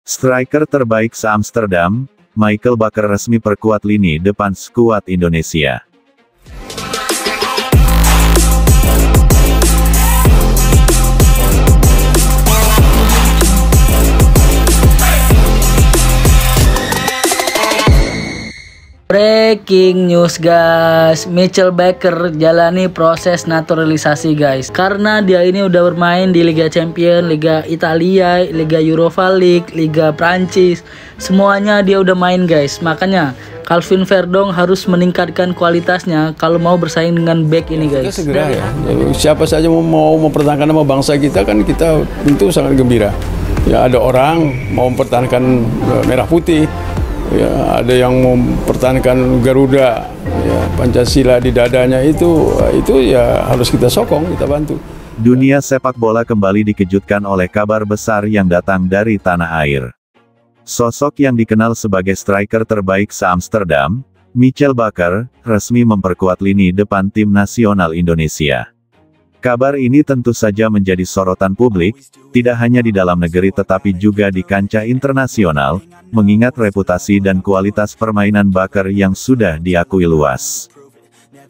Striker terbaik se-Amsterdam, Michael Bakker resmi perkuat lini depan skuad Indonesia. Breaking news guys, Michael Bakker jalani proses naturalisasi guys. Karena dia ini udah bermain di Liga Champions, Liga Italia, Liga Europa League, Liga Prancis, semuanya dia udah main guys. Makanya Calvin Verdong harus meningkatkan kualitasnya kalau mau bersaing dengan back ini guys. Segera ya. Siapa saja mau mempertahankan nama bangsa kita, kan kita tentu sangat gembira. Ya, ada orang mau mempertahankan merah putih. Ya, ada yang mempertahankan Garuda, ya, Pancasila di dadanya, itu ya harus kita sokong, kita bantu. Dunia sepak bola kembali dikejutkan oleh kabar besar yang datang dari tanah air. Sosok yang dikenal sebagai striker terbaik se-Amsterdam, Michael Bakker, resmi memperkuat lini depan tim nasional Indonesia. Kabar ini tentu saja menjadi sorotan publik, tidak hanya di dalam negeri tetapi juga di kancah internasional, mengingat reputasi dan kualitas permainan Bakker yang sudah diakui luas.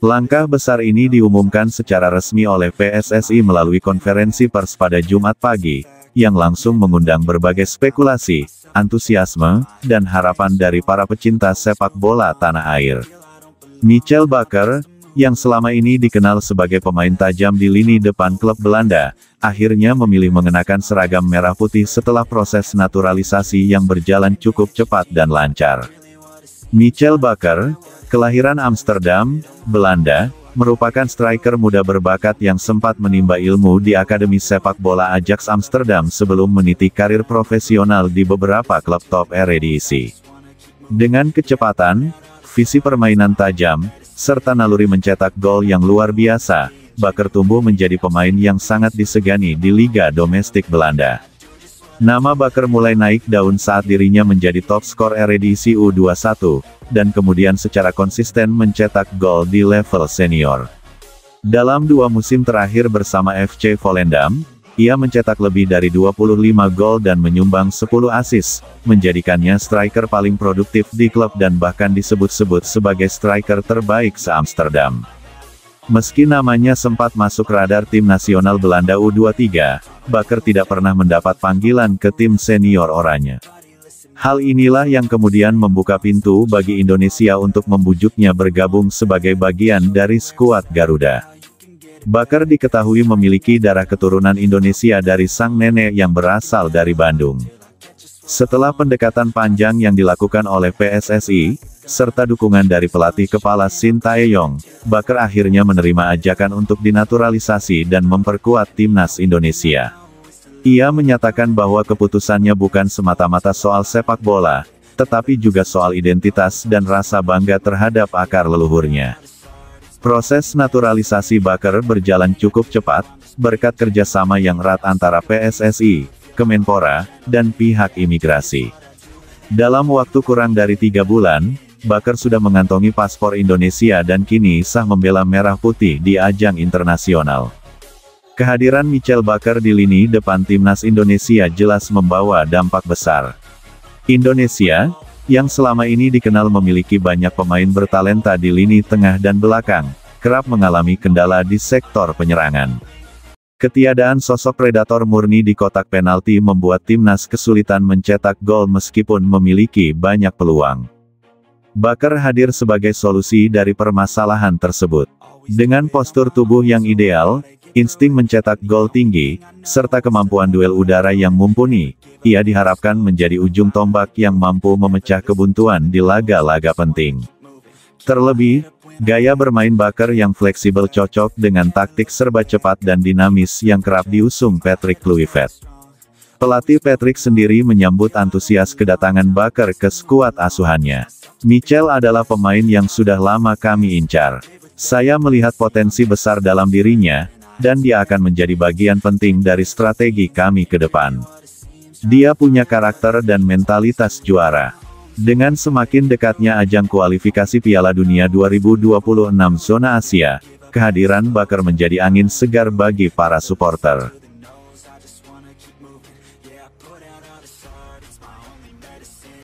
Langkah besar ini diumumkan secara resmi oleh PSSI melalui konferensi pers pada Jumat pagi, yang langsung mengundang berbagai spekulasi, antusiasme, dan harapan dari para pecinta sepak bola tanah air. Michael Bakker, yang selama ini dikenal sebagai pemain tajam di lini depan klub Belanda, akhirnya memilih mengenakan seragam merah putih setelah proses naturalisasi yang berjalan cukup cepat dan lancar. Michael Bakker, kelahiran Amsterdam, Belanda, merupakan striker muda berbakat yang sempat menimba ilmu di Akademi Sepak Bola Ajax Amsterdam sebelum meniti karir profesional di beberapa klub top Eredivisie. Dengan kecepatan, visi permainan tajam, serta naluri mencetak gol yang luar biasa, Bakker tumbuh menjadi pemain yang sangat disegani di Liga Domestik Belanda. Nama Bakker mulai naik daun saat dirinya menjadi top skor Eredivisie U21, dan kemudian secara konsisten mencetak gol di level senior. Dalam 2 musim terakhir bersama FC Volendam, ia mencetak lebih dari 25 gol dan menyumbang 10 assist, menjadikannya striker paling produktif di klub dan bahkan disebut-sebut sebagai striker terbaik se-Amsterdam. Meski namanya sempat masuk radar tim nasional Belanda U23, Bakker tidak pernah mendapat panggilan ke tim senior oranye. Hal inilah yang kemudian membuka pintu bagi Indonesia untuk membujuknya bergabung sebagai bagian dari skuad Garuda. Bakker diketahui memiliki darah keturunan Indonesia dari sang nenek yang berasal dari Bandung. Setelah pendekatan panjang yang dilakukan oleh PSSI, serta dukungan dari pelatih kepala Shin Tae-yong, Bakker akhirnya menerima ajakan untuk dinaturalisasi dan memperkuat timnas Indonesia. Ia menyatakan bahwa keputusannya bukan semata-mata soal sepak bola, tetapi juga soal identitas dan rasa bangga terhadap akar leluhurnya. Proses naturalisasi Bakker berjalan cukup cepat, berkat kerjasama yang erat antara PSSI, Kemenpora, dan pihak imigrasi. Dalam waktu kurang dari 3 bulan, Bakker sudah mengantongi paspor Indonesia dan kini sah membela merah putih di ajang internasional. Kehadiran Michael Bakker di lini depan timnas Indonesia jelas membawa dampak besar. Indonesia, yang selama ini dikenal memiliki banyak pemain bertalenta di lini tengah dan belakang, kerap mengalami kendala di sektor penyerangan. Ketiadaan sosok predator murni di kotak penalti membuat timnas kesulitan mencetak gol meskipun memiliki banyak peluang. Bakker hadir sebagai solusi dari permasalahan tersebut. Dengan postur tubuh yang ideal, insting mencetak gol tinggi, serta kemampuan duel udara yang mumpuni, ia diharapkan menjadi ujung tombak yang mampu memecah kebuntuan di laga-laga penting. Terlebih, gaya bermain Bakker yang fleksibel cocok dengan taktik serba cepat dan dinamis yang kerap diusung Patrick Kluivert. Pelatih Patrick sendiri menyambut antusias kedatangan Bakker ke skuad asuhannya. Michael adalah pemain yang sudah lama kami incar. Saya melihat potensi besar dalam dirinya, dan dia akan menjadi bagian penting dari strategi kami ke depan. Dia punya karakter dan mentalitas juara. Dengan semakin dekatnya ajang kualifikasi Piala Dunia 2026 zona Asia, kehadiran Bakker menjadi angin segar bagi para supporter.